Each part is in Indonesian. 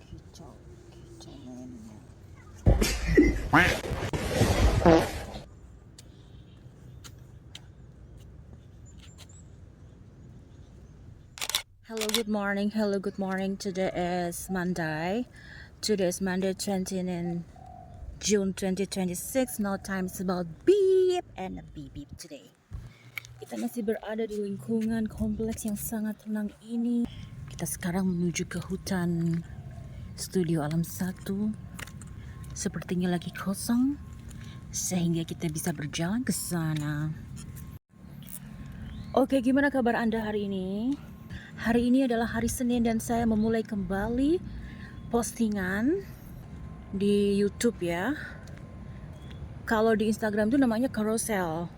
kicau mainnya. Hello, good morning. Hello, good morning. Today is Monday. Today is Monday 29 June 2026. Now time is about beep and a beep beep today. Kita masih berada di lingkungan kompleks yang sangat tenang ini. Kita sekarang menuju ke hutan Studio Alam 1. Sepertinya lagi kosong, sehingga kita bisa berjalan ke sana. Oke, gimana kabar Anda hari ini? Hari ini adalah hari Senin dan saya memulai kembali postingan di YouTube ya. Kalau di Instagram itu namanya carousel.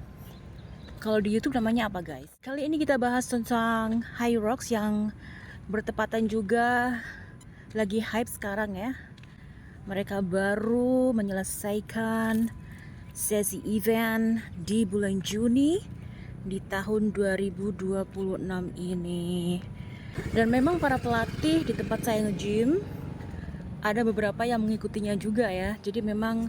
Kalau di YouTube namanya apa guys? Kali ini kita bahas tentang Hyrox yang bertepatan juga lagi hype sekarang ya. Mereka baru menyelesaikan sesi event di bulan Juni di tahun 2026 ini. Dan memang para pelatih di tempat saya nge-gym ada beberapa yang mengikutinya juga ya. Jadi memang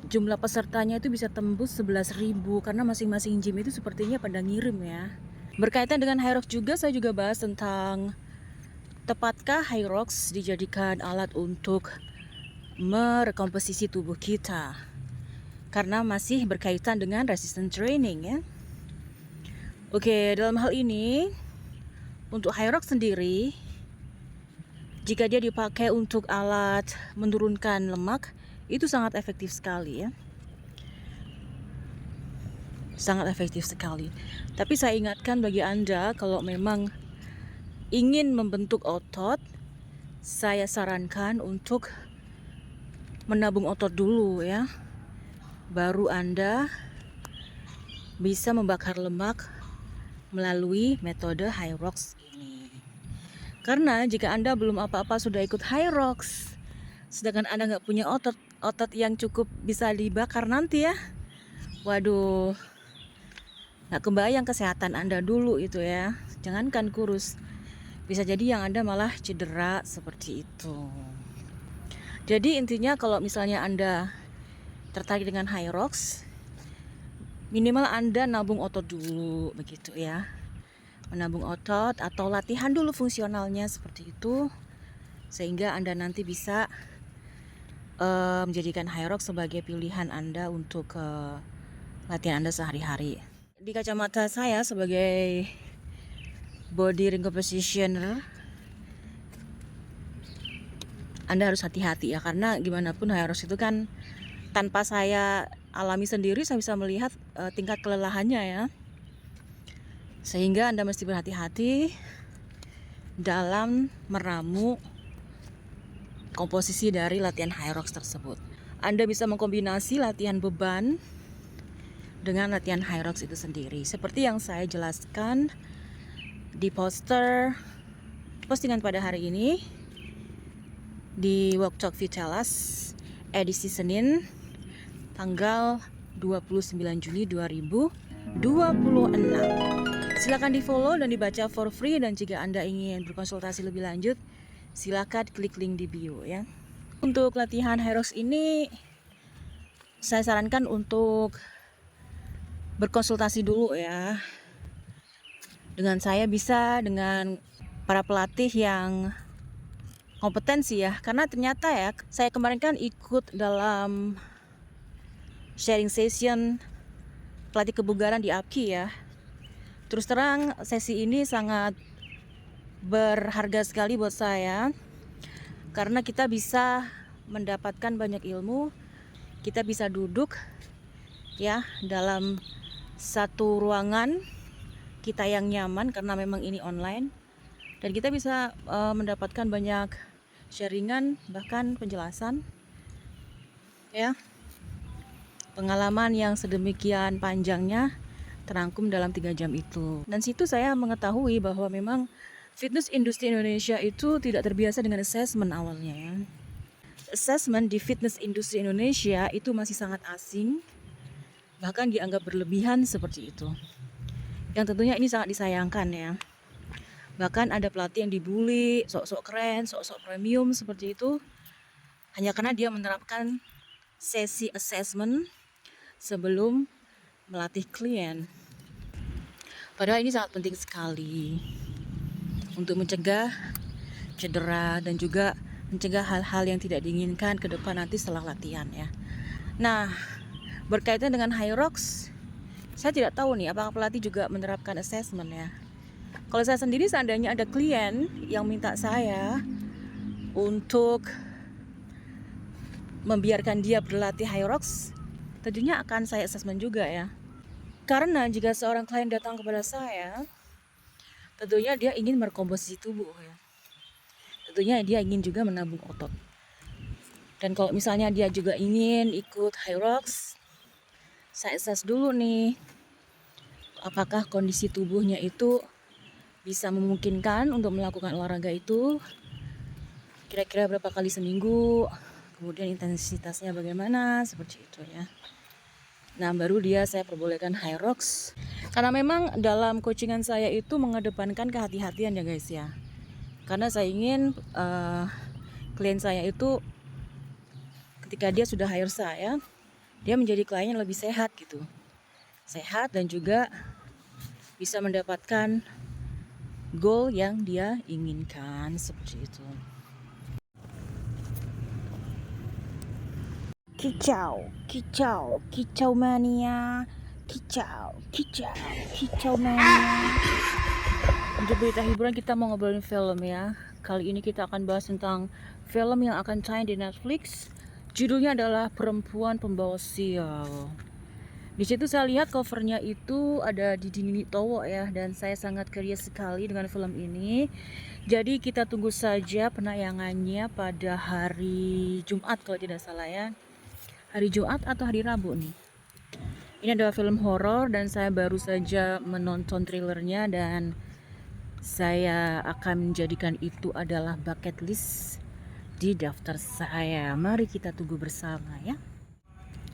jumlah pesertanya itu bisa tembus 11.000 karena masing-masing gym itu sepertinya pada ngirim ya. Berkaitan dengan Hyrox juga saya juga bahas tentang tepatkah Hyrox dijadikan alat untuk merekomposisi tubuh kita, karena masih berkaitan dengan resistance training ya. Oke, dalam hal ini untuk Hyrox sendiri, jika dia dipakai untuk alat menurunkan lemak, itu sangat efektif sekali ya. Sangat efektif sekali. Tapi saya ingatkan bagi Anda, kalau memang ingin membentuk otot, saya sarankan untuk menabung otot dulu ya. Baru Anda bisa membakar lemak melalui metode Hyrox ini. Karena jika Anda belum apa-apa sudah ikut Hyrox, sedangkan Anda nggak punya otot yang cukup bisa dibakar nanti ya, waduh, nggak kebayang kesehatan Anda dulu itu ya. Jangankan kurus, bisa jadi yang Anda malah cedera seperti itu. Jadi intinya kalau misalnya Anda tertarik dengan Hyrox, minimal Anda nabung otot dulu begitu ya. Menabung otot atau latihan dulu fungsionalnya seperti itu, sehingga Anda nanti bisa menjadikan Hyrox sebagai pilihan Anda untuk latihan Anda sehari-hari. Di kacamata saya sebagai body recompositioner, Anda harus hati-hati ya, karena gimana pun Hyrox itu kan tanpa saya alami sendiri, saya bisa melihat tingkat kelelahannya ya. Sehingga Anda mesti berhati-hati dalam meramu komposisi dari latihan Hyrox tersebut. Anda bisa mengkombinasi latihan beban dengan latihan Hyrox itu sendiri. Seperti yang saya jelaskan di postingan pada hari ini di Walk Talk Vitalas edisi Senin tanggal 29 Juni 2026. Silakan di follow dan dibaca for free, dan jika Anda ingin berkonsultasi lebih lanjut, silakan klik link di bio ya. Untuk latihan Hyrox ini saya sarankan untuk berkonsultasi dulu ya. Dengan saya bisa dengan para pelatih yang kompetensi ya, karena ternyata ya saya kemarin kan ikut dalam sharing session pelatih kebugaran di APKI ya. Terus terang sesi ini sangat berharga sekali buat saya, karena kita bisa mendapatkan banyak ilmu. Kita bisa duduk ya dalam satu ruangan kita yang nyaman, karena memang ini online, dan kita bisa mendapatkan banyak sharingan, bahkan penjelasan ya. Pengalaman yang sedemikian panjangnya terangkum dalam 3 jam itu. Dan situ saya mengetahui bahwa memang fitness industri Indonesia itu tidak terbiasa dengan assessment awalnya ya. Assessment di fitness industri Indonesia itu masih sangat asing, bahkan dianggap berlebihan seperti itu. Yang tentunya ini sangat disayangkan ya. Bahkan ada pelatih yang dibully, sok-sok keren, sok-sok premium seperti itu, hanya karena dia menerapkan sesi assessment sebelum melatih klien. Padahal ini sangat penting sekali untuk mencegah cedera dan juga mencegah hal-hal yang tidak diinginkan ke depan nanti setelah latihan ya. Nah, berkaitan dengan Hyrox, saya tidak tahu nih apakah pelatih juga menerapkan assessment ya. Kalau saya sendiri seandainya ada klien yang minta saya untuk membiarkan dia berlatih Hyrox, tentunya akan saya assessment juga ya. Karena jika seorang klien datang kepada saya, tentunya dia ingin berkomposisi tubuh ya. Tentunya dia ingin juga menabung otot. Dan kalau misalnya dia juga ingin ikut Hyrox, saya assess dulu nih, apakah kondisi tubuhnya itu bisa memungkinkan untuk melakukan olahraga itu, kira-kira berapa kali seminggu, kemudian intensitasnya bagaimana, seperti itu ya. Nah, baru saya perbolehkan Hyrox. Karena memang dalam coachingan saya itu mengedepankan kehati-hatian ya guys ya. Karena saya ingin klien saya itu ketika dia sudah hire saya, dia menjadi klien yang lebih sehat gitu. Sehat dan juga bisa mendapatkan goal yang dia inginkan, seperti itu. Kicau mania, kicau mania. Untuk berita hiburan kita mau ngobrolin film ya. Kali ini kita akan bahas tentang film yang akan tayang di Netflix. Judulnya adalah Perempuan Pembawa Sial. Di situ saya lihat covernya itu ada Didi Ninitowo ya, dan saya sangat curious sekali dengan film ini. Jadi kita tunggu saja penayangannya pada hari Jumat kalau tidak salah ya. Hari Jumat atau hari Rabu nih. Ini adalah film horor dan saya baru saja menonton trailernya dan saya akan menjadikan itu adalah bucket list di daftar saya. Mari kita tunggu bersama ya.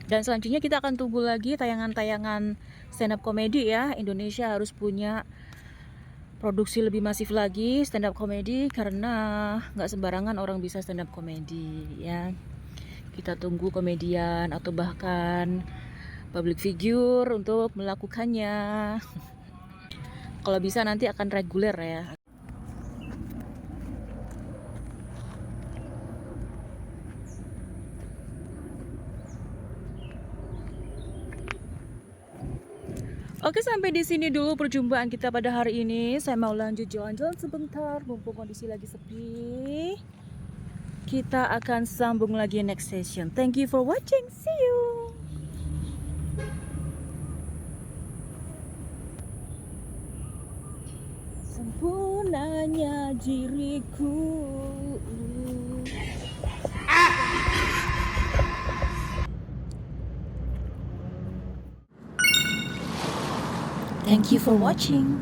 Dan selanjutnya kita akan tunggu lagi tayangan-tayangan stand up komedi ya. Indonesia harus punya produksi lebih masif lagi stand up komedi karena nggak sembarangan orang bisa stand up komedi ya. Kita tunggu komedian atau bahkan public figure untuk melakukannya. Kalau bisa nanti akan reguler ya. Oke, sampai di sini dulu perjumpaan kita pada hari ini. Saya mau lanjut jalan-jalan sebentar, mumpung kondisi lagi sepi. Kita akan sambung lagi next session. Thank you for watching. See you. Sempurnanya diriku. Thank you for watching.